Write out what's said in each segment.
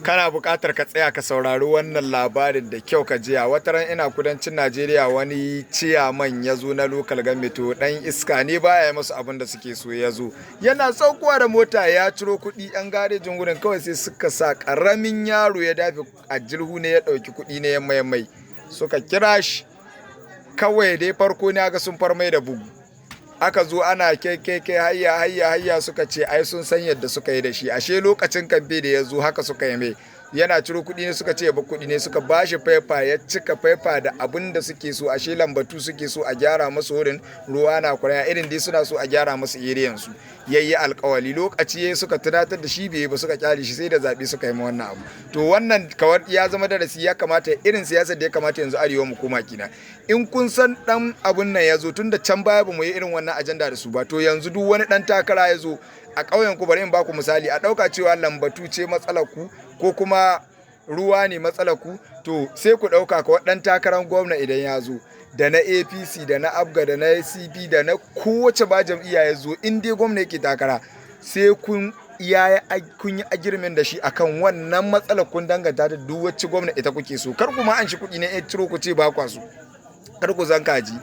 Kana buƙatar ka tsaya ka saurari wannan labarin da kyau ka jiya. Wataran ina kudancin Najeriya wani ciyaman ya zo na local government to dan iska ne baya yi musu abin da suke so ya zo. Yana saukowa da mota ya ciro kuɗi yan garejin wurin kawai sai suka sa ƙaramin yaro ya dafe a jirhu ne ya ɗauki kuɗi ne ya mai suka kira shi kawai dai farko ne ga sun farmai da bugu. Aka zo ana kai hayya suka ce ai sun san yadda suka yi da shi ashe lokacin kamfe da ya zo haka suka yi mai yana ciro kuɗi ne suka ce ba kuɗi ne suka bashi faifa ya cika faifa da abin da suke so ashe lambatu suke so a gyara masu wurin ruwa na kuraya irin dai suna so a gyara masu iriyan su yayi alƙawali lokaci yayi suka tunatar da shi bai ba suka kyale shi sai da zabi suka yi wannan abu to wannan kawar ya zama darasi ya kamata irin siyasar da ya kamata yanzu arewa mu koma kina in kun san dan abun nan ya zo tunda can baya ba mu yi irin wannan ajanda da su ba to yanzu duk wani dan takara ya zo a ƙauyen ku bari in baku misali a ɗauka cewa lambatu ce matsalar ku ko kuma ruwa ne matsalar ku to sai ku ɗauka ka ɗan takarar gwamna idan ya zo da na APC da na ABGA da na CP da na kowace ba jam'iyya ya zo in dai gwamna yake takara sai kun yi agirmin da shi akan wannan matsalar kun danganta da duk wacce gwamna ita kuke so kar kuma an shi kuɗi ne ya ciro ku ce ba kwa so kar ku zan kaji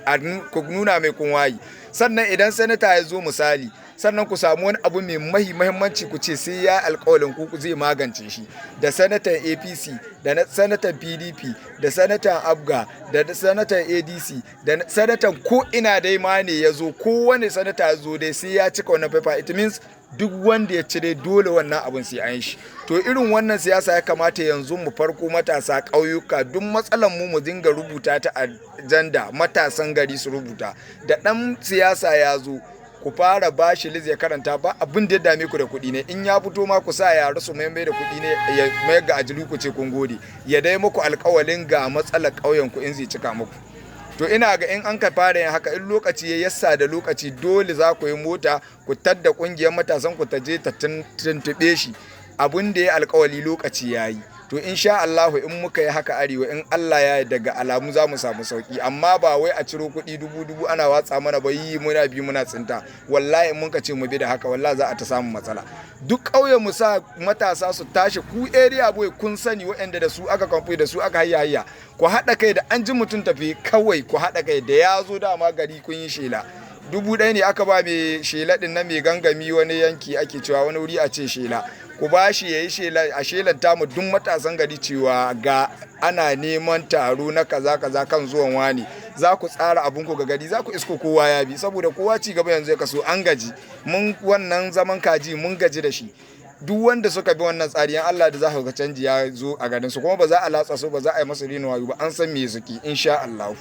ku nuna mai kun wayi sannan idan sanata ya zo misali sannan ku samu wani abu mai mahimmanci ku ce sai ya alƙawalin ku zai magance shi da sanatan APC da na sanatan PDP da sanatan ABGA da sanatan ADC da sanatan ko ina dai ma ne ya zo kowane sanata ya zo dai sai ya cika wannan paper it means duk wanda ya cire dole wannan abun sai an shi to irin wannan siyasa ya kamata yanzu mu farko matasa ƙauyuka duk matsalan mu dinga rubuta ta ajanda matasan gari su rubuta da ɗan siyasa ya zo ku fara bashi liz ya karanta ba abin da ya dame ku da kuɗi ne in ya fito ma ku sa yara su mai da kuɗi ne ya mayar ga ajilu ku ce kun gode ya dai muku alƙawalin ga matsalar ƙauyen ku in zai cika muku to ina ga in an ka fara yin haka in lokaci ya yassa da lokaci dole za ku yi mota ku tadda ƙungiyar matasan ku ta je ta tuntuɓe shi abin da ya alƙawali lokaci ya yi to insha Allahu in muka yi haka arewa in Allah ya daga alamu za mu samu sauki amma ba wai a ciro kuɗi dubu ana watsa mana ba yi muna bi muna tsinta wallahi in muka ce mu bi da haka wallahi za a ta samu matsala duk ƙauye mu sa matasa su tashi ku area boy kun sani waɗanda da su aka kamfe da su aka hayya ku haɗa kai da an ji mutum tafi kawai ku haɗa kai da ya zo dama gari kun yi shela 1,000 ne aka ba mai shela ɗin na mai gangami wani yanki ake cewa wani wuri a ce shela ku ba shi ya yi shela a shelanta mu duk matasan gari cewa ga ana neman taro na kaza kan zuwan wani za ku tsara abun ku ga gari za ku isko kowa ya bi saboda kowa ci gaba yanzu ya kaso an gaji mun wannan zaman kaji mun gaji da shi duk wanda suka bi wannan tsari yan Allah da za ka ga canji ya zo a garin su kuma ba za a latsa su ba za a yi masa rinu wayo ba an san me suke insha Allah